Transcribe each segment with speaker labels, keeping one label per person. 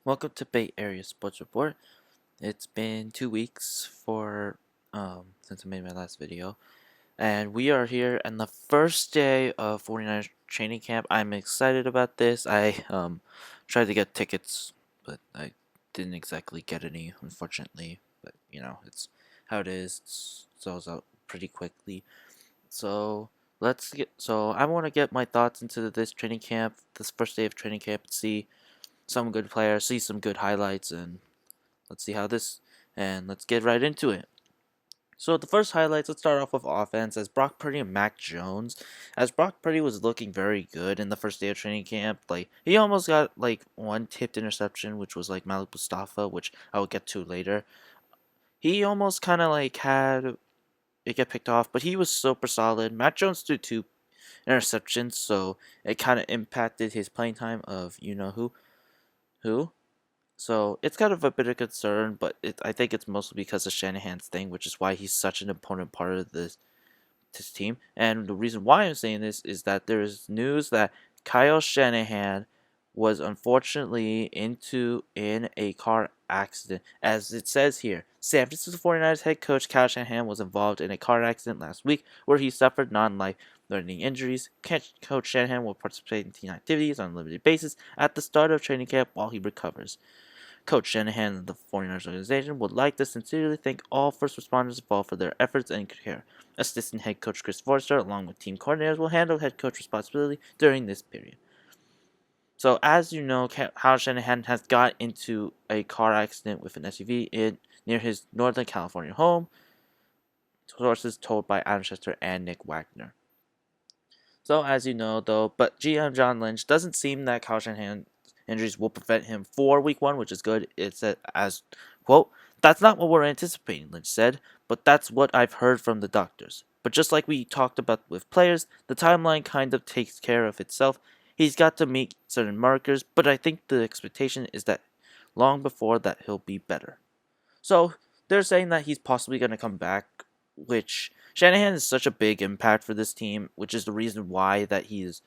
Speaker 1: Welcome to Bay Area Sports Report. It's been 2 weeks since I made my last video, and we are here on the first day of 49ers training camp. I'm excited about this. I tried to get tickets, but I didn't exactly get any, unfortunately. But it's how it is. It sells out pretty quickly. So I want to get my thoughts into this training camp, this first day of training camp, and see some good players, see some good highlights, and let's see how this, and let's get right into it. So the first highlights, let's start off with offense as Brock Purdy and Mac Jones. As Brock Purdy was looking very good in the first day of training camp, like he almost got like one tipped interception, which was like Malik Mustafa, which I will get to later. He almost kind of like had it get picked off, but he was super solid. Mac Jones threw two interceptions, so it kind of impacted his playing time of who. So it's kind of a bit of concern, but I think it's mostly because of Shanahan's thing, which is why he's such an important part of this team. And the reason why I'm saying this is that there is news that Kyle Shanahan was unfortunately in a car accident. As it says here, San Francisco 49ers head coach Kyle Shanahan was involved in a car accident last week where he suffered non-life threatening injuries. Coach Shanahan will participate in team activities on a limited basis at the start of training camp while he recovers. Coach Shanahan and the 49ers organization would like to sincerely thank all first responders involved for their efforts and care. Assistant head coach Chris Forrester, along with team coordinators, will handle head coach responsibility during this period. So, as you know, Kyle Shanahan has got into a car accident with an SUV near his Northern California home, sources told by Adam Schefter and Nick Wagner. So, as you know, though, but GM John Lynch doesn't seem that Kyle Shanahan injuries will prevent him for week one, which is good. It said, as, quote, "That's not what we're anticipating," Lynch said, "but that's what I've heard from the doctors. But just like we talked about with players, the timeline kind of takes care of itself. He's got to meet certain markers, but I think the expectation is that long before that he'll be better." So they're saying that he's possibly going to come back, which Shanahan is such a big impact for this team, which is the reason why that he's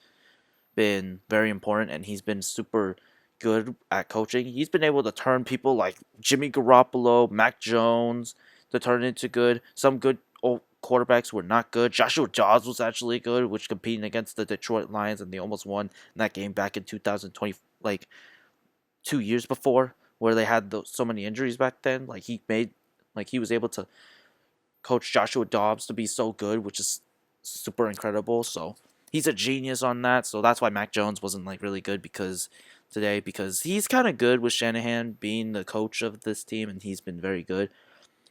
Speaker 1: been very important and he's been super good at coaching. He's been able to turn people like Jimmy Garoppolo, Mac Jones to turn into good. Some good old quarterbacks were not good. Joshua Dobbs was actually good, which competing against the Detroit Lions, and they almost won that game back in 2020, like 2 years before, where they had so many injuries back then. He was able to coach Joshua Dobbs to be so good, which is super incredible. So he's a genius on that. So that's why Mac Jones wasn't like really good because he's kind of good with Shanahan being the coach of this team, and he's been very good.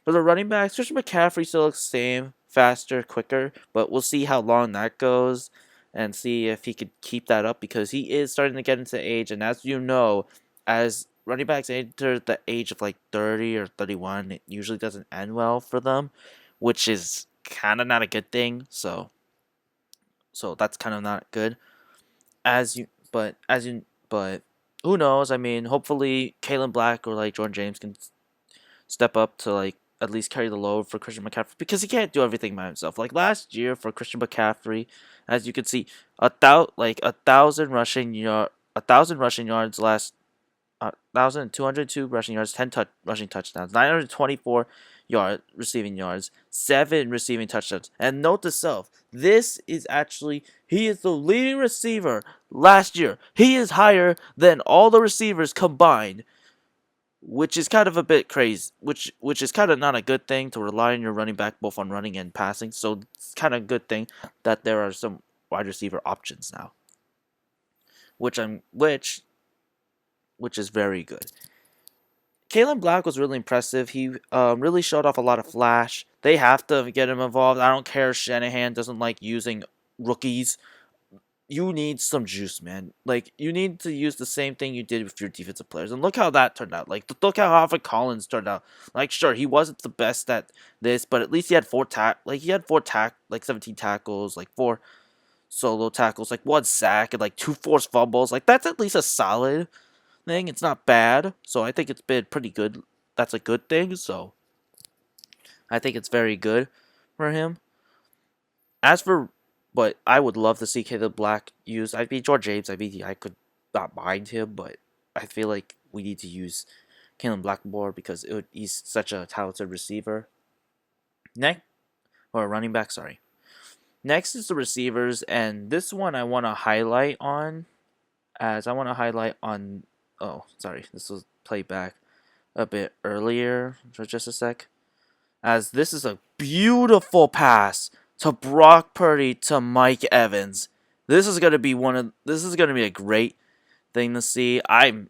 Speaker 1: For the running backs, Christian McCaffrey still looks the same, faster, quicker, but we'll see how long that goes and see if he could keep that up because he is starting to get into age, and as you know, as running backs enter the age of like 30 or 31, it usually doesn't end well for them, which is kind of not a good thing. So that's kind of not good. But who knows? I mean, hopefully Kalen Black or like Jordan James can step up to like at least carry the load for Christian McCaffrey because he can't do everything by himself. Like last year for Christian McCaffrey, as you can see, a thousand rushing yards last 1,202 rushing yards, 10 rushing touchdowns, 924 receiving yards, 7 receiving touchdowns. And note to self, he is the leading receiver last year. He is higher than all the receivers combined, which is kind of a bit crazy, which is kind of not a good thing to rely on your running back both on running and passing. So it's kind of a good thing that there are some wide receiver options now, which I'm which is very good. Kalen Black was really impressive. He really showed off a lot of flash. They have to get him involved. I don't care if Shanahan doesn't like using rookies. You need some juice, man. Like, you need to use the same thing you did with your defensive players. And look how that turned out. Like, look how Alfred Collins turned out. Like, sure, he wasn't the best at this, but at least he had like 17 tackles, like 4 solo tackles, like 1 sack, and like 2 forced fumbles. Like, that's at least a solid thing. It's not bad. So I think it's been pretty good. That's a good thing. So I think it's very good for him. As for what I would love to see Caleb Black use, I'd be George James. I could not mind him, but I feel like we need to use Kalen Blackmore because he's such a talented receiver. Next, or running back, sorry. Next is the receivers, and this one I want to highlight on, as I want to highlight on. Oh, sorry, this was played back a bit earlier for just a sec. As this is a beautiful pass to Brock Purdy to Mike Evans. This is gonna be a great thing to see. I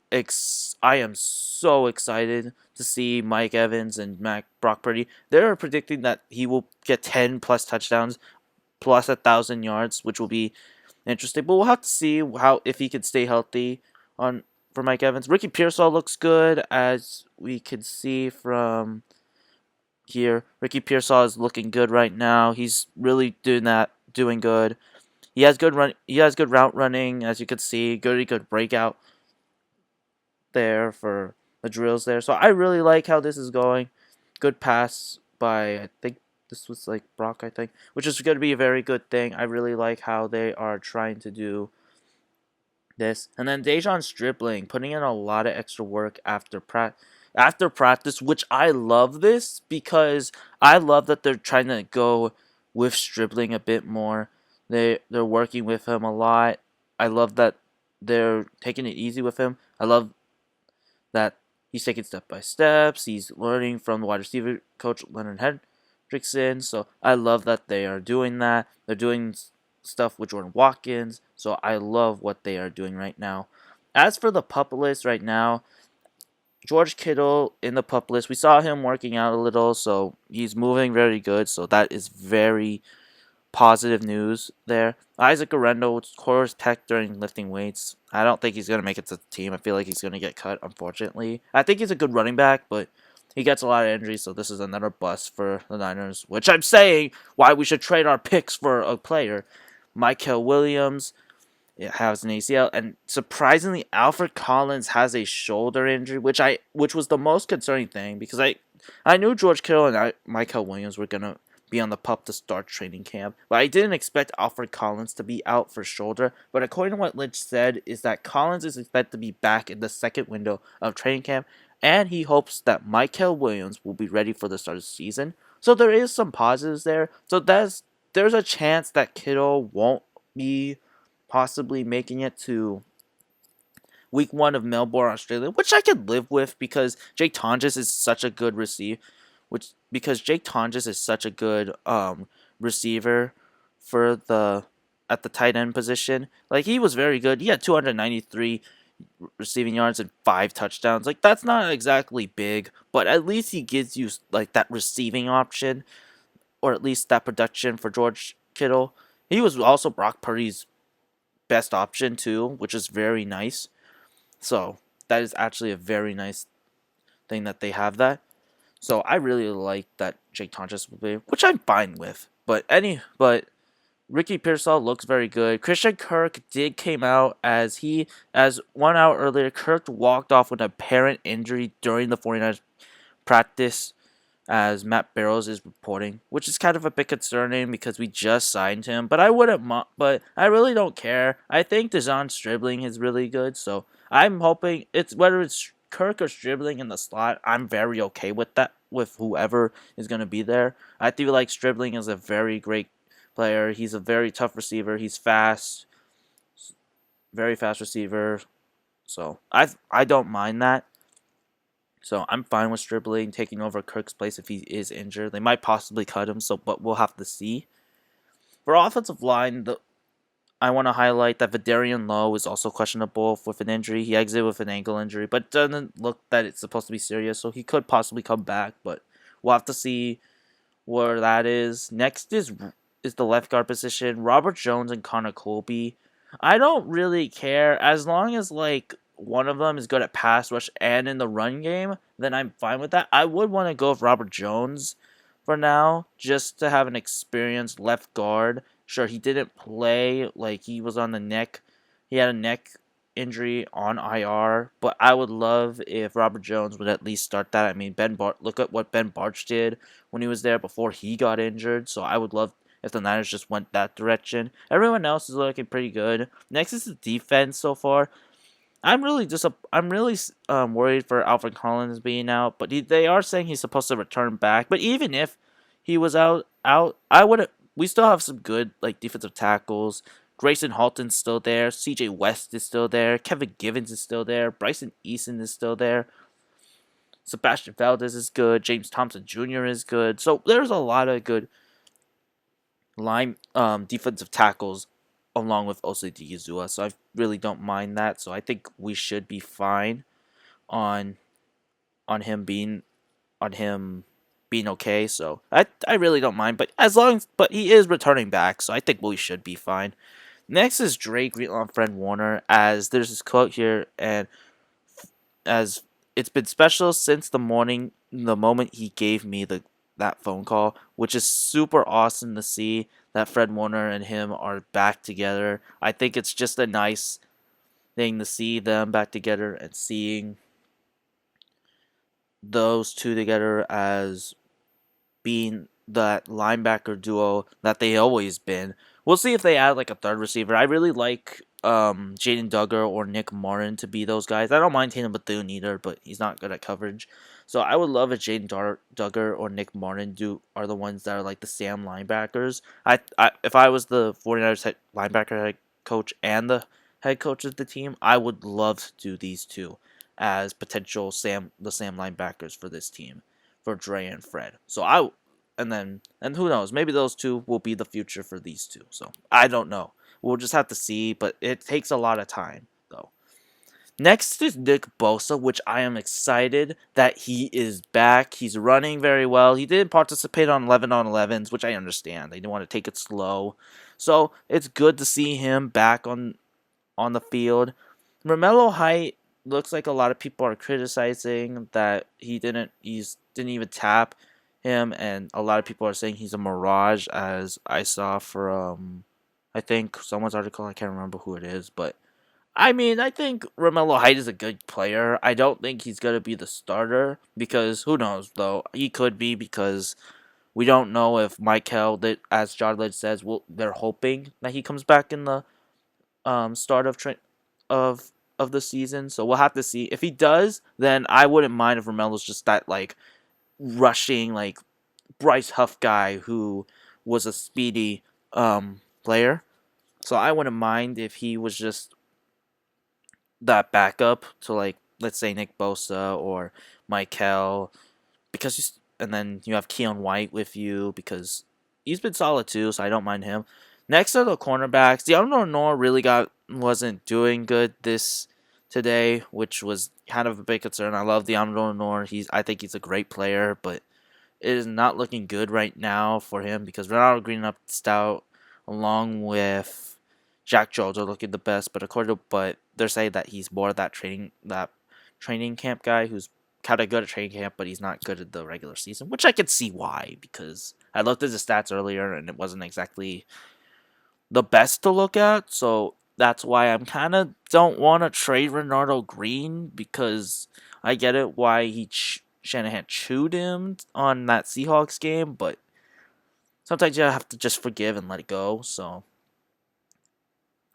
Speaker 1: am so excited to see Mike Evans and Brock Purdy. They're predicting that he will get 10 plus touchdowns plus 1,000 yards, which will be interesting. But we'll have to see how if he can stay healthy on for Mike Evans. Ricky Pearsall looks good, as we can see from here. Ricky Pearsall is looking good right now. He's really doing good. He has good run. He has good route running, as you can see. Good breakout there for the drills there. So I really like how this is going. Good pass by, I think this was like Brock, I think, which is going to be a very good thing. I really like how they are trying to do this. And then Dejon Stripling putting in a lot of extra work after practice, which I love this because I love that they're trying to go with Stripling a bit more. They're working with him a lot. I love that they're taking it easy with him. I love that he's taking step by steps. He's learning from the wide receiver coach Leonard Hendrickson. So I love that they are doing that. They're doing stuff with Jordan Watkins. So I love what they are doing right now. As for the pup list right now, George Kittle in the pup list, we saw him working out a little, so he's moving very good. So that is very positive news there. Isaac Arendo scores tech during lifting weights. I don't think he's going to make it to the team. I feel like he's going to get cut, unfortunately. I think he's a good running back, but he gets a lot of injuries, so this is another bust for the Niners, which I'm saying why we should trade our picks for a player. Michael Williams has an ACL, and surprisingly, Alfred Collins has a shoulder injury, which was the most concerning thing because I knew George Kittle and Michael Williams were gonna be on the pup to start training camp, but I didn't expect Alfred Collins to be out for shoulder. But according to what Lynch said, is that Collins is expected to be back in the second window of training camp, and he hopes that Michael Williams will be ready for the start of the season. So there is some positives there. So there's a chance that Kittle won't be possibly making it to week 1 of Melbourne, Australia, which I could live with because Jake Tonjes is such a good receiver. Because Jake Tonjes is such a good receiver for the at the tight end position. Like he was very good. He had 293 receiving yards and 5 touchdowns. Like that's not exactly big, but at least he gives you like that receiving option, or at least that production for George Kittle. He was also Brock Purdy's best option too, which is very nice. So that is actually a very nice thing that they have that. So I really like that Jake Tonjes will be, which I'm fine with. But Ricky Pearsall looks very good. Christian Kirk came out as 1 hour earlier. Kirk walked off with an apparent injury during the 49ers practice, as Matt Barrows is reporting, which is kind of a bit concerning because we just signed him. But but I really don't care. I think Dejon Stribling is really good, so I'm hoping whether it's Kirk or Stribling in the slot. I'm very okay with that, with whoever is going to be there. I feel like Stribling is a very great player. He's a very tough receiver. He's fast, very fast receiver. So I don't mind that. So I'm fine with Stribling taking over Kirk's place if he is injured. They might possibly cut him, but we'll have to see. For offensive line, I want to highlight that Vidarian Lowe is also questionable with an injury. He exited with an ankle injury, but doesn't look that it's supposed to be serious, so he could possibly come back, but we'll have to see where that is. Next is the left guard position. Robert Jones and Connor Colby. I don't really care as long as one of them is good at pass rush and in the run game, then I'm fine with that. I would want to go with Robert Jones for now, just to have an experienced left guard. Sure, he didn't play, he was on the neck. He had a neck injury on IR, but I would love if Robert Jones would at least start that. I mean, look at what Ben Barch did when he was there before he got injured, so I would love if the Niners just went that direction. Everyone else is looking pretty good. Next is the defense so far. I'm really worried for Alfred Collins being out, but they are saying he's supposed to return back. But even if he was out, I would we still have some good like defensive tackles. Grayson Halton's still there. C.J. West is still there. Kevin Givens is still there. Bryson Eason is still there. Sebastian Valdez is good. James Thompson Jr. is good. So there's a lot of good line defensive tackles along with Osa Diazua. So I really don't mind that. So I think we should be fine on on him being on him being okay. So I really don't mind. But but he is returning back, so I think we should be fine. Next is Dre Greenlaw, Fred Warner. As there's this quote here, and as it's been special since the moment he gave me that phone call, which is super awesome to see that Fred Warner and him are back together. I think it's just a nice thing to see them back together and seeing those two together as being that linebacker duo that they always been. We'll see if they add like a third receiver. I really like Jaden Duggar or Nick Martin to be those guys. I don't mind Tatum Bethune either, but he's not good at coverage. So I would love if Duggar or Nick Martin are the ones that are like the Sam linebackers. If I was the 49ers linebacker head coach and the head coach of the team, I would love to do these two as potential Sam linebackers for this team for Dre and Fred. So and who knows, maybe those two will be the future for these two. So I don't know. We'll just have to see, but it takes a lot of time though. Next is Nick Bosa, which I am excited that he is back. He's running very well. He didn't participate on 11 on 11s, which I understand. They didn't want to take it slow. So it's good to see him back on the field. Romello Height looks like a lot of people are criticizing that he didn't even tap him, and a lot of people are saying he's a mirage, as I saw from I think someone's article. I can't remember who it is, but I mean, I think Romello Height is a good player. I don't think he's gonna be the starter because who knows though, he could be, because we don't know if Michael, that as John Lynch says, they're hoping that he comes back in the start of of the season. So we'll have to see. If he does, then I wouldn't mind if Romello's just that like rushing like Bryce Huff guy who was a speedy player. So I wouldn't mind if he was just that backup to like let's say Nick Bosa or Michael, because and then you have Keon White with you because he's been solid too, so I don't mind him. Next are the cornerbacks. DeAndre Noor really wasn't doing good this today, which was kind of a big concern. I love DeAndre Noor. I think he's a great player, but it is not looking good right now for him because Ronaldo Green up stout along with Jack Jones are looking the best, but they're saying that he's more of that training camp guy who's kind of good at training camp, but he's not good at the regular season, which I could see why, because I looked at his stats earlier and it wasn't exactly the best to look at, so that's why I'm kind of don't want to trade Renardo Green, because I get it why Shanahan chewed him on that Seahawks game, but sometimes you have to just forgive and let it go. So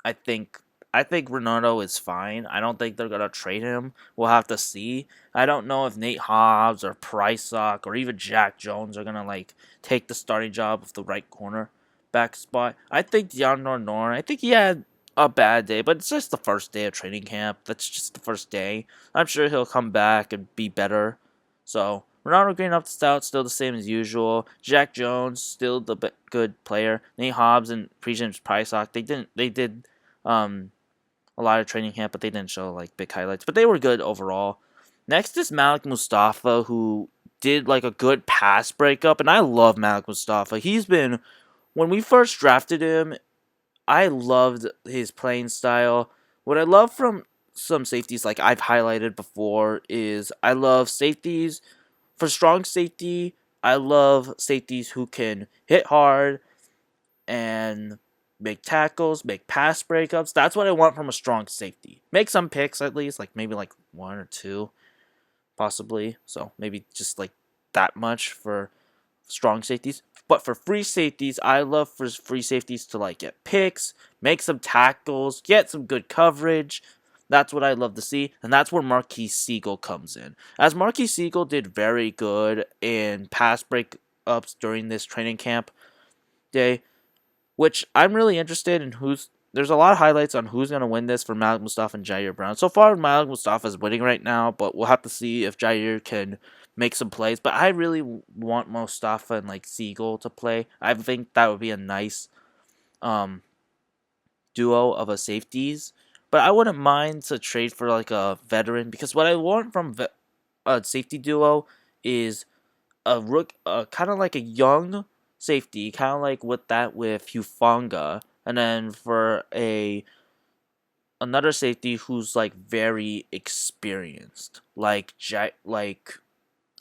Speaker 1: I think Renardo is fine. I don't think they're gonna trade him. We'll have to see. I don't know if Nate Hobbs or Prysock or even Jack Jones are gonna like take the starting job of the right corner back spot. I think DeAndre Noor, I think he had a bad day, but it's just the first day of training camp. That's just the first day. I'm sure he'll come back and be better. So Ronaldo Green up to stout, still the same as usual. Jack Jones, still the good player. Nate Hobbs and James Prysock, they did a lot of training camp, but they didn't show like big highlights. But they were good overall. Next is Malik Mustafa, who did like a good pass breakup, and I love Malik Mustafa. He's been, when we first drafted him, I loved his playing style. What I love from some safeties, like I've highlighted before, is I love safeties. For strong safety, I love safeties who can hit hard and make tackles, make pass breakups. That's what I want from a strong safety. Make some picks at least, like maybe like one or two, possibly. So maybe just like that much for strong safeties. But for free safeties, I love for free safeties to like get picks, make some tackles, get some good coverage, That's what I love to see, and that's where Marquise Siegel comes in. As Marquise Siegel did very good in pass breakups during this training camp day, which I'm really interested in who's. There's a lot of highlights on who's going to win this for Malik Mustafa and Jair Brown. So far, Malik Mustafa is winning right now, but we'll have to see if Jair can make some plays. But I really want Mustafa and like Siegel to play. I think that would be a nice um, duo of a safeties. But I wouldn't mind to trade for like a veteran because what I want from a safety duo is a rook, kind of like a young safety, kind of like with that with Hufanga, and then for a another safety who's like very experienced, like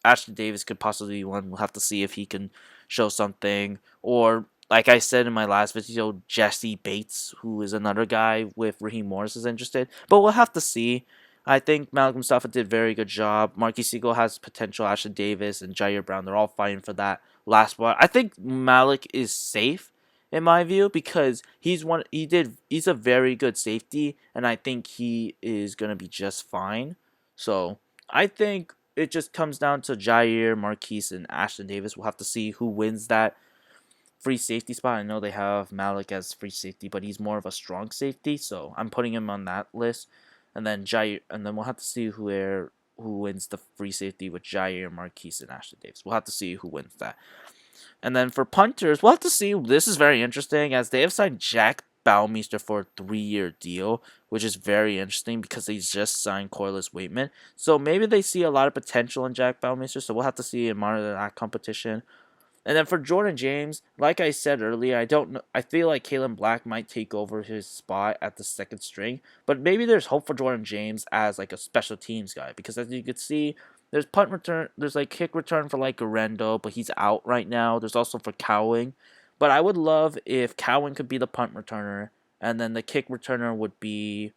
Speaker 1: Ashton Davis could possibly be one. We'll have to see if he can show something. Or, like I said in my last video, Jesse Bates, who is another guy with Raheem Morris, is interested. But we'll have to see. I think Malik Mustafa did a very good job. Marquis Siegel has potential. Ashton Davis and Jair Brown, they're all fighting for that last spot. I think Malik is safe in my view because he's a very good safety, and I think he is gonna be just fine. So I think it just comes down to Jair, Marquise, and Ashton Davis. We'll have to see who wins that free safety spot. I know they have Malik as free safety, but he's more of a strong safety, so I'm putting him on that list. And then Jair, and then we'll have to see who wins the free safety with Jair, Marquise, and Ashton Davis. We'll have to see who wins that. And then for punters, we'll have to see. This is very interesting as they have signed Jack Baumeister for a 3-year deal, which is very interesting because they just signed Corliss Waitman. So maybe they see a lot of potential in Jack Baumeister. So we'll have to see and monitor that competition. And then for Jordan James, like I said earlier, I don't know. I feel like Kalen Black might take over his spot at the second string, but maybe there's hope for Jordan James as like a special teams guy because as you could see, there's punt return, there's like kick return for like Garendo, but he's out right now. There's also for Cowing, but I would love if Cowing could be the punt returner, and then the kick returner would be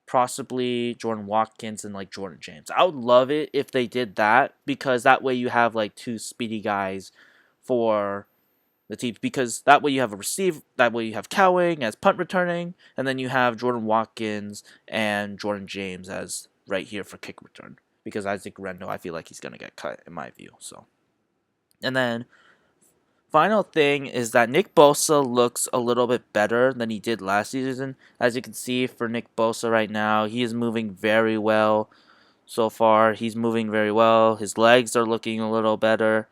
Speaker 1: possibly Jordan Watkins and like Jordan James. I would love it if they did that because that way you have like two speedy guys for the team because that way you have a receive, that way you have Cowing as punt returning, and then you have Jordan Watkins and Jordan James as right here for kick return because Isaac Rendo, I feel like he's gonna get cut in my view. So, and then final thing is that Nick Bosa looks a little bit better than he did last season. As you can see for Nick Bosa right now, he is moving very well so far. He's moving very well. His legs are looking a little better.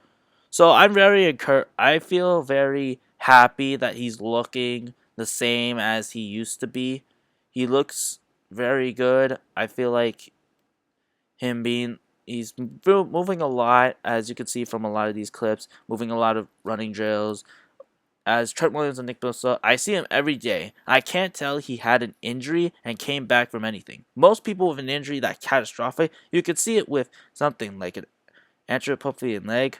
Speaker 1: So I'm very I feel very happy that he's looking the same as he used to be. He looks very good. I feel like him being he's moving a lot, as you can see from a lot of these clips, moving a lot of running drills. As Trent Williams and Nick Bosa, I see him every day. I can't tell he had an injury and came back from anything. Most people with an injury that catastrophic, you could see it with something like an atrophy leg.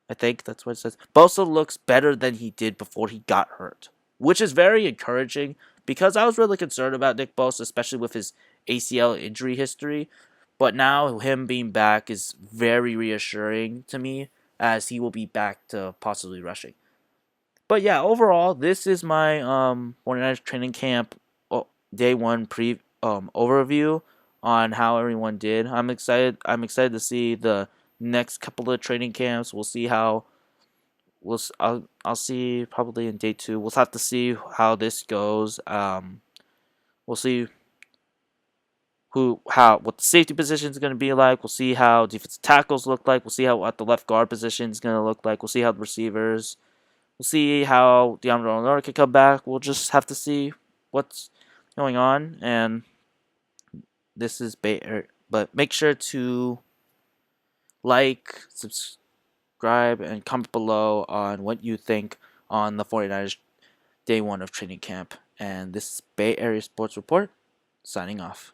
Speaker 1: I think that's what it says. Bosa looks better than he did before he got hurt, which is very encouraging because I was really concerned about Nick Bosa, especially with his ACL injury history. But now him being back is very reassuring to me as he will be back to possibly rushing. But yeah, overall, this is my 49ers training camp day one overview on how everyone did. I'm excited. I'm excited to see the next couple of training camps. We'll see how I'll see probably in day 2. We'll have to see how this goes. We'll see what the safety position is going to be like. We'll see how defensive tackles look like. We'll see what the left guard position is going to look like. We'll see how the receivers. We'll see how DeAndre Honora can come back. We'll just have to see what's going on. And this is but make sure to like, subscribe, and comment below on what you think on the 49ers day 1 of training camp. And this is Bay Area Sports Report, signing off.